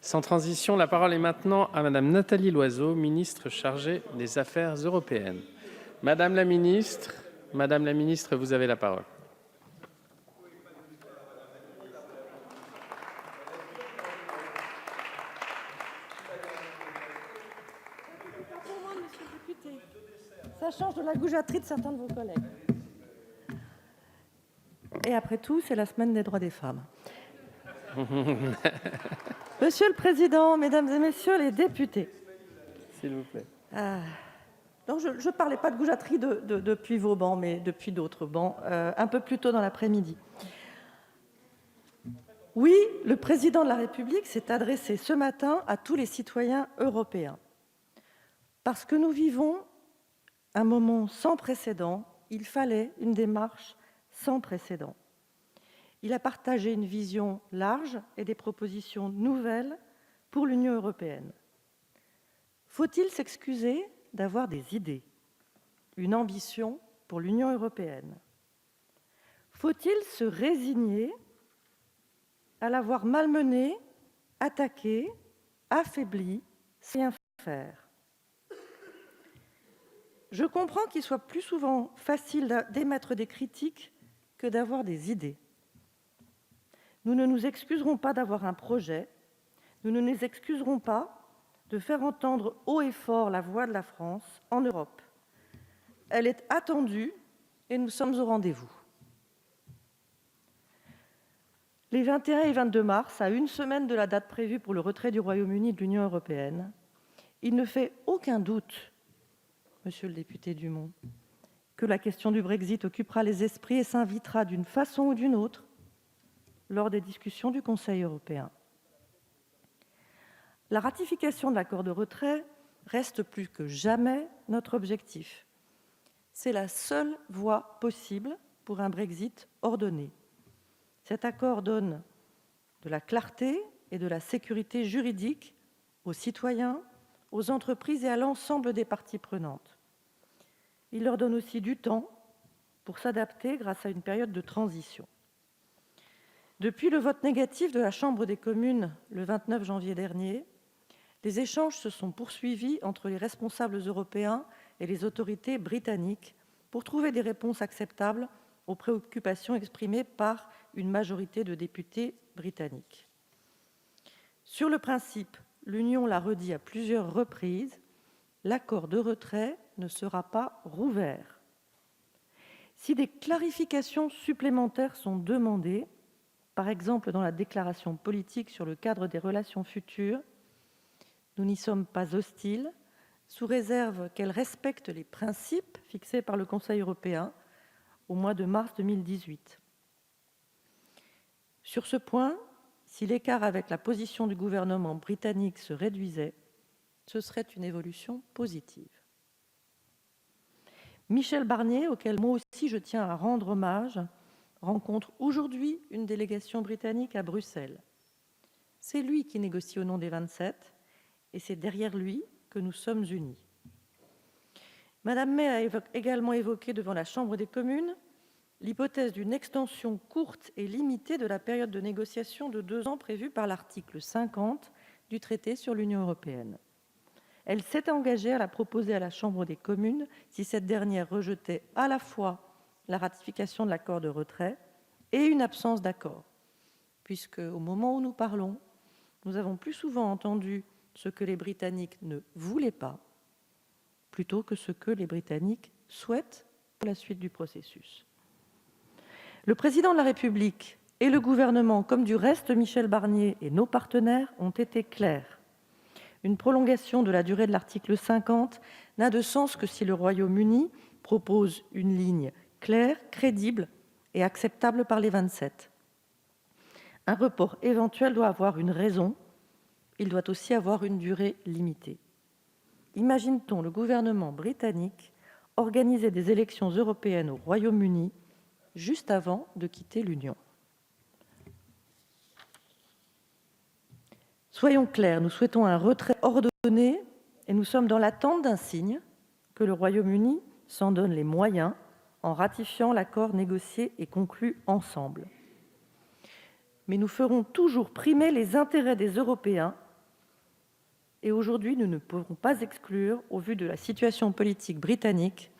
Sans transition, la parole est maintenant à Madame Nathalie Loiseau, ministre chargée des Affaires européennes. Madame la ministre, vous avez la parole. Ça change de la goujaterie de certains de vos collègues. Et après tout, c'est la semaine des droits des femmes. Monsieur le Président, Mesdames et Messieurs les députés. S'il vous plaît. Donc je ne parlais pas de goujaterie depuis vos bancs, mais depuis d'autres bancs, un peu plus tôt dans l'après-midi. Oui, le Président de la République s'est adressé ce matin à tous les citoyens européens. Parce que nous vivons un moment sans précédent, il fallait une démarche sans précédent. Il a partagé une vision large et des propositions nouvelles pour l'Union européenne. Faut-il s'excuser d'avoir des idées, une ambition pour l'Union européenne? Faut-il se résigner à l'avoir malmenée, attaquée, affaiblie, sans rien faire? Je comprends qu'il soit plus souvent facile d'émettre des critiques que d'avoir des idées. Nous ne nous excuserons pas d'avoir un projet, nous ne nous excuserons pas de faire entendre haut et fort la voix de la France en Europe. Elle est attendue et nous sommes au rendez-vous. Les 21 et 22 mars, à une semaine de la date prévue pour le retrait du Royaume-Uni de l'Union européenne, il ne fait aucun doute, monsieur le député Dumont, que la question du Brexit occupera les esprits et s'invitera d'une façon ou d'une autre lors des discussions du Conseil européen. La ratification de l'accord de retrait reste plus que jamais notre objectif. C'est la seule voie possible pour un Brexit ordonné. Cet accord donne de la clarté et de la sécurité juridique aux citoyens, aux entreprises et à l'ensemble des parties prenantes. Il leur donne aussi du temps pour s'adapter grâce à une période de transition. Depuis le vote négatif de la Chambre des communes le 29 janvier dernier, les échanges se sont poursuivis entre les responsables européens et les autorités britanniques pour trouver des réponses acceptables aux préoccupations exprimées par une majorité de députés britanniques. Sur le principe, l'Union l'a redit à plusieurs reprises, l'accord de retrait ne sera pas rouvert. Si des clarifications supplémentaires sont demandées, par exemple dans la déclaration politique sur le cadre des relations futures, nous n'y sommes pas hostiles, sous réserve qu'elles respectent les principes fixés par le Conseil européen au mois de mars 2018. Sur ce point, si l'écart avec la position du gouvernement britannique se réduisait, ce serait une évolution positive. Michel Barnier, auquel moi aussi je tiens à rendre hommage, rencontre aujourd'hui une délégation britannique à Bruxelles. C'est lui qui négocie au nom des 27 et c'est derrière lui que nous sommes unis. Madame May a également évoqué devant la Chambre des communes l'hypothèse d'une extension courte et limitée de la période de négociation de 2 ans prévue par l'article 50 du traité sur l'Union européenne. Elle s'est engagée à la proposer à la Chambre des communes si cette dernière rejetait à la fois la ratification de l'accord de retrait et une absence d'accord, puisque au moment où nous parlons, nous avons plus souvent entendu ce que les Britanniques ne voulaient pas, plutôt que ce que les Britanniques souhaitent pour la suite du processus. Le président de la République et le gouvernement, comme du reste Michel Barnier et nos partenaires, ont été clairs. Une prolongation de la durée de l'article 50 n'a de sens que si le Royaume-Uni propose une ligne claire, crédible et acceptable par les 27. Un report éventuel doit avoir une raison, il doit aussi avoir une durée limitée. Imagine-t-on le gouvernement britannique organiser des élections européennes au Royaume-Uni juste avant de quitter l'Union? Soyons clairs, nous souhaitons un retrait ordonné et nous sommes dans l'attente d'un signe que le Royaume-Uni s'en donne les moyens en ratifiant l'accord négocié et conclu ensemble. Mais nous ferons toujours primer les intérêts des Européens Et aujourd'hui, nous ne pouvons pas exclure, au vu de la situation politique britannique,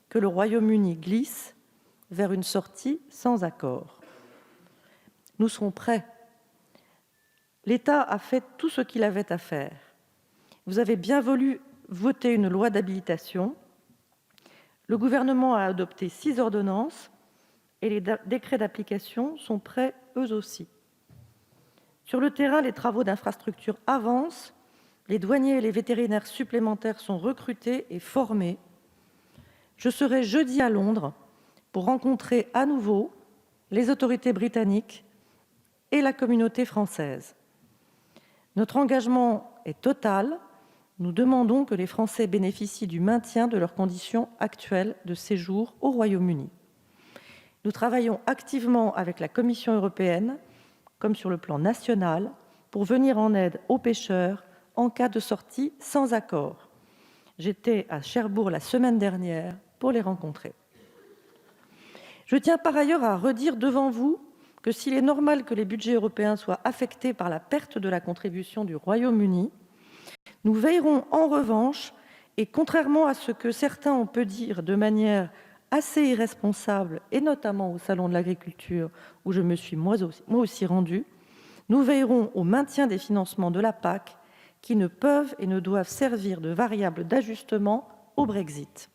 que le Royaume-Uni glisse vers une sortie sans accord. Nous serons prêts. L'État a fait tout ce qu'il avait à faire. Vous avez bien voulu voter une loi d'habilitation. Le gouvernement a adopté 6 ordonnances et les décrets d'application sont prêts eux aussi. Sur le terrain, les travaux d'infrastructure avancent. Les douaniers et les vétérinaires supplémentaires sont recrutés et formés. Je serai jeudi à Londres pour rencontrer à nouveau les autorités britanniques et la communauté française. Notre engagement est total. Nous demandons que les Français bénéficient du maintien de leurs conditions actuelles de séjour au Royaume-Uni. Nous travaillons activement avec la Commission européenne, comme sur le plan national, pour venir en aide aux pêcheurs en cas de sortie sans accord. J'étais à Cherbourg la semaine dernière pour les rencontrer. Je tiens par ailleurs à redire devant vous que s'il est normal que les budgets européens soient affectés par la perte de la contribution du Royaume-Uni, nous veillerons en revanche, et contrairement à ce que certains ont pu dire de manière assez irresponsable, et notamment au Salon de l'agriculture, où je me suis moi aussi rendue, nous veillerons au maintien des financements de la PAC qui ne peuvent et ne doivent servir de variable d'ajustement au Brexit.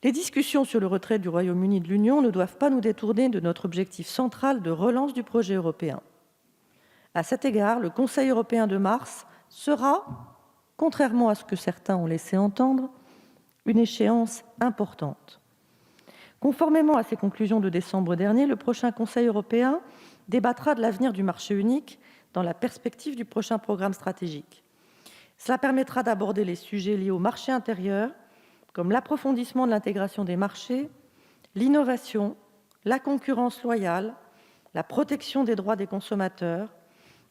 Les discussions sur le retrait du Royaume-Uni de l'Union ne doivent pas nous détourner de notre objectif central de relance du projet européen. À cet égard, le Conseil européen de mars sera, contrairement à ce que certains ont laissé entendre, une échéance importante. Conformément à ses conclusions de décembre dernier, le prochain Conseil européen débattra de l'avenir du marché unique dans la perspective du prochain programme stratégique. Cela permettra d'aborder les sujets liés au marché intérieur, comme l'approfondissement de l'intégration des marchés, l'innovation, la concurrence loyale, la protection des droits des consommateurs,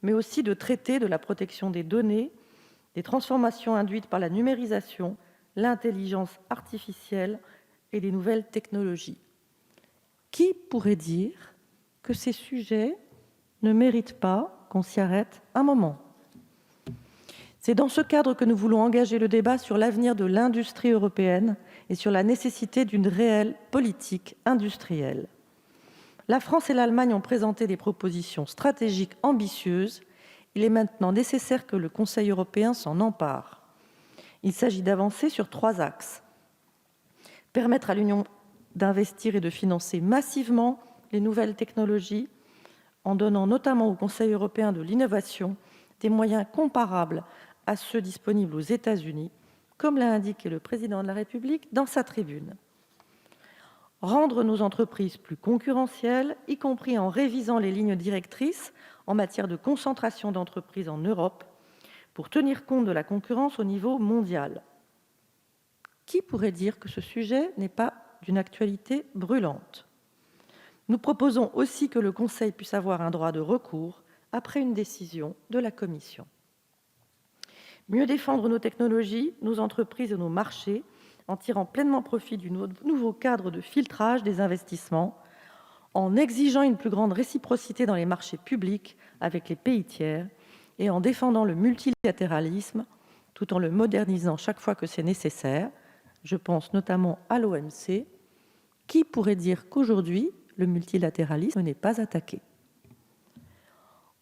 mais aussi de traiter de la protection des données, des transformations induites par la numérisation, l'intelligence artificielle et les nouvelles technologies. Qui pourrait dire que ces sujets ne méritent pas qu'on s'y arrête un moment ? C'est dans ce cadre que nous voulons engager le débat sur l'avenir de l'industrie européenne et sur la nécessité d'une réelle politique industrielle. La France et l'Allemagne ont présenté des propositions stratégiques ambitieuses. Il est maintenant nécessaire que le Conseil européen s'en empare. Il s'agit d'avancer sur 3 axes. Permettre à l'Union d'investir et de financer massivement les nouvelles technologies, en donnant notamment au Conseil européen de l'innovation des moyens comparables à ceux disponibles aux États-Unis, comme l'a indiqué le président de la République dans sa tribune. Rendre nos entreprises plus concurrentielles, y compris en révisant les lignes directrices en matière de concentration d'entreprises en Europe, pour tenir compte de la concurrence au niveau mondial. Qui pourrait dire que ce sujet n'est pas d'une actualité brûlante ? Nous proposons aussi que le Conseil puisse avoir un droit de recours après une décision de la Commission. Mieux défendre nos technologies, nos entreprises et nos marchés en tirant pleinement profit du nouveau cadre de filtrage des investissements, en exigeant une plus grande réciprocité dans les marchés publics avec les pays tiers et en défendant le multilatéralisme tout en le modernisant chaque fois que c'est nécessaire. Je pense notamment à l'OMC. Qui pourrait dire qu'aujourd'hui, le multilatéralisme n'est pas attaqué ?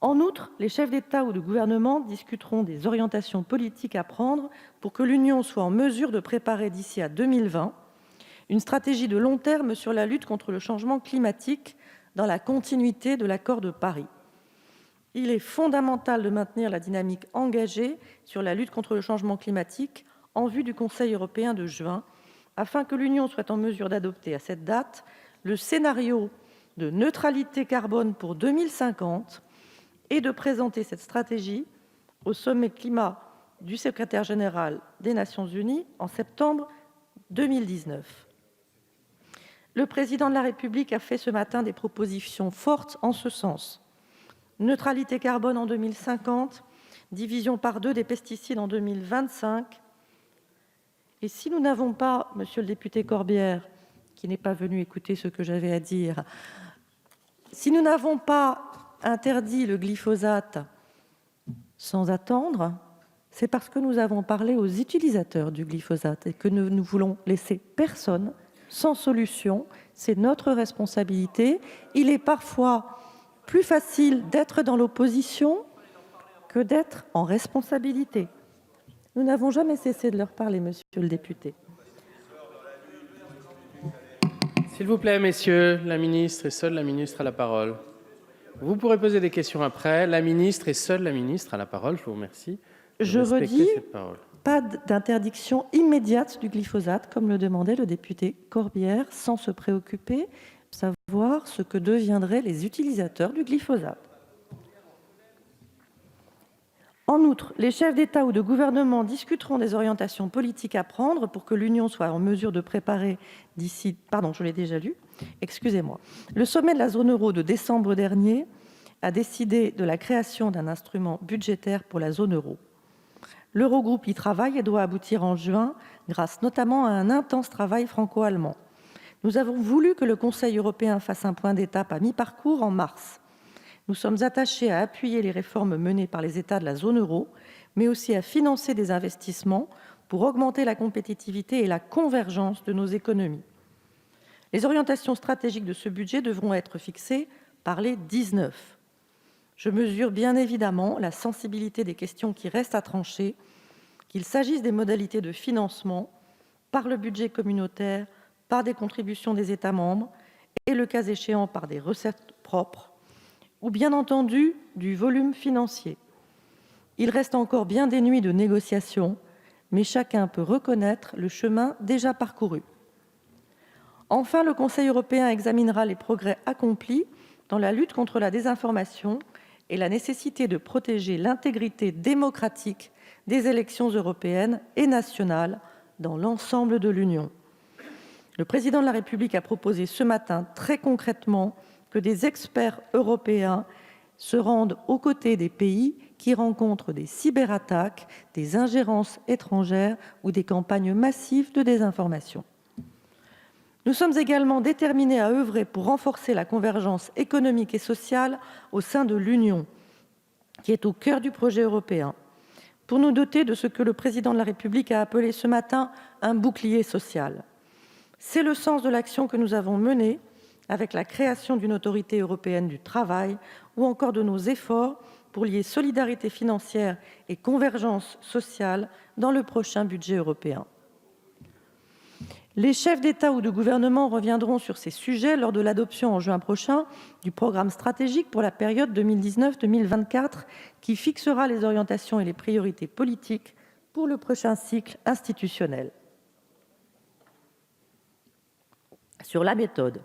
En outre, les chefs d'État ou de gouvernement discuteront des orientations politiques à prendre pour que l'Union soit en mesure de préparer d'ici à 2020 une stratégie de long terme sur la lutte contre le changement climatique dans la continuité de l'accord de Paris. Il est fondamental de maintenir la dynamique engagée sur la lutte contre le changement climatique en vue du Conseil européen de juin, afin que l'Union soit en mesure d'adopter à cette date le scénario de neutralité carbone pour 2050 et de présenter cette stratégie au sommet climat du secrétaire général des Nations unies en septembre 2019. Le président de la République a fait ce matin des propositions fortes en ce sens. Neutralité carbone en 2050, division par 2 des pesticides en 2025. Et si nous n'avons pas, monsieur le député Corbière, qui n'est pas venu écouter ce que j'avais à dire, si nous n'avons pas interdit le glyphosate Sans attendre, c'est parce que nous avons parlé aux utilisateurs du glyphosate et que nous ne voulons laisser personne sans solution. C'est notre responsabilité. Il est parfois plus facile d'être dans l'opposition que d'être en responsabilité. Nous n'avons jamais cessé de leur parler, monsieur le député. S'il vous plaît, messieurs, la ministre et seule la ministre a la parole. Vous pourrez poser des questions après. La ministre et seule la ministre a la parole. Je vous remercie. Je redis, pas d'interdiction immédiate du glyphosate, comme le demandait le député Corbière, sans se préoccuper de savoir ce que deviendraient les utilisateurs du glyphosate. En outre, les chefs d'État ou de gouvernement discuteront des orientations politiques à prendre pour que l'Union soit en mesure de préparer d'ici... Pardon, je l'ai déjà lu. Excusez-moi. Le sommet de la zone euro de décembre dernier a décidé de la création d'un instrument budgétaire pour la zone euro. L'Eurogroupe y travaille et doit aboutir en juin, grâce notamment à un intense travail franco-allemand. Nous avons voulu que le Conseil européen fasse un point d'étape à mi-parcours en mars. Nous sommes attachés à appuyer les réformes menées par les États de la zone euro, mais aussi à financer des investissements pour augmenter la compétitivité et la convergence de nos économies. Les orientations stratégiques de ce budget devront être fixées par les 19. Je mesure bien évidemment la sensibilité des questions qui restent à trancher, qu'il s'agisse des modalités de financement, par le budget communautaire, par des contributions des États membres et, le cas échéant, par des recettes propres, ou bien entendu du volume financier. Il reste encore bien des nuits de négociations, mais chacun peut reconnaître le chemin déjà parcouru. Enfin, le Conseil européen examinera les progrès accomplis dans la lutte contre la désinformation et la nécessité de protéger l'intégrité démocratique des élections européennes et nationales dans l'ensemble de l'Union. Le président de la République a proposé ce matin très concrètement que des experts européens se rendent aux côtés des pays qui rencontrent des cyberattaques, des ingérences étrangères ou des campagnes massives de désinformation. Nous sommes également déterminés à œuvrer pour renforcer la convergence économique et sociale au sein de l'Union, qui est au cœur du projet européen, pour nous doter de ce que le président de la République a appelé ce matin un bouclier social. C'est le sens de l'action que nous avons menée avec la création d'une autorité européenne du travail ou encore de nos efforts pour lier solidarité financière et convergence sociale dans le prochain budget européen. Les chefs d'État ou de gouvernement reviendront sur ces sujets lors de l'adoption en juin prochain du programme stratégique pour la période 2019-2024 qui fixera les orientations et les priorités politiques pour le prochain cycle institutionnel. Sur la méthode,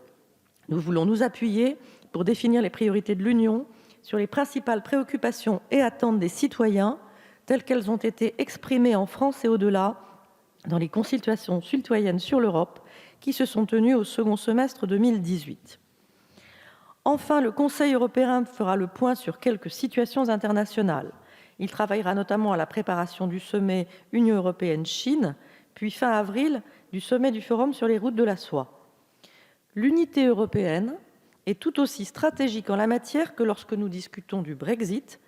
nous voulons nous appuyer pour définir les priorités de l'Union sur les principales préoccupations et attentes des citoyens telles qu'elles ont été exprimées en France et au-delà dans les consultations citoyennes sur l'Europe qui se sont tenues au second semestre 2018. Enfin, le Conseil européen fera le point sur quelques situations internationales. Il travaillera notamment à la préparation du sommet Union européenne-Chine, puis fin avril du sommet du Forum sur les routes de la soie. L'unité européenne est tout aussi stratégique en la matière que lorsque nous discutons du Brexit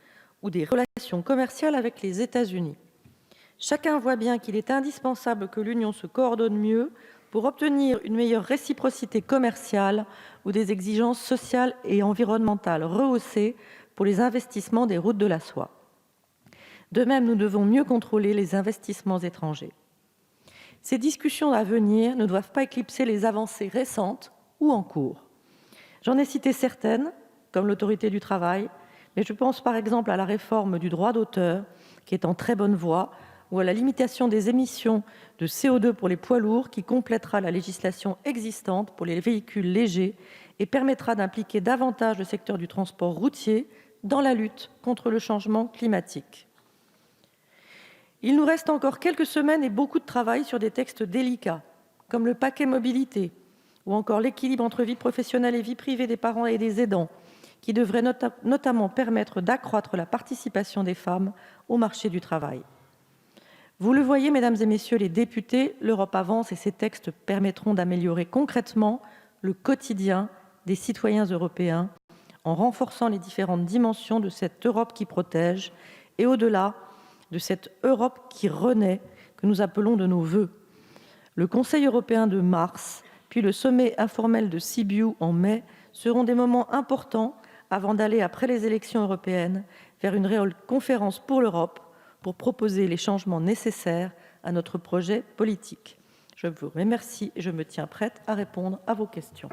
ou des relations commerciales avec les États-Unis. Chacun voit bien qu'il est indispensable que l'Union se coordonne mieux pour obtenir une meilleure réciprocité commerciale ou des exigences sociales et environnementales rehaussées pour les investissements des routes de la soie. De même, nous devons mieux contrôler les investissements étrangers. Ces discussions à venir ne doivent pas éclipser les avancées récentes ou en cours. J'en ai cité certaines, comme l'autorité du travail, mais je pense par exemple à la réforme du droit d'auteur, qui est en très bonne voie, ou à la limitation des émissions de CO2 pour les poids lourds, qui complétera la législation existante pour les véhicules légers et permettra d'impliquer davantage le secteur du transport routier dans la lutte contre le changement climatique. Il nous reste encore quelques semaines et beaucoup de travail sur des textes délicats, comme le paquet mobilité, ou encore l'équilibre entre vie professionnelle et vie privée des parents et des aidants, qui devrait notamment permettre d'accroître la participation des femmes au marché du travail. Vous le voyez, mesdames et messieurs les députés, l'Europe avance et ces textes permettront d'améliorer concrètement le quotidien des citoyens européens en renforçant les différentes dimensions de cette Europe qui protège et au-delà de cette Europe qui renaît que nous appelons de nos voeux. Le Conseil européen de mars, puis le sommet informel de Sibiu en mai seront des moments importants avant d'aller, après les élections européennes, vers une réelle conférence pour l'Europe pour proposer les changements nécessaires à notre projet politique. Je vous remercie et je me tiens prête à répondre à vos questions.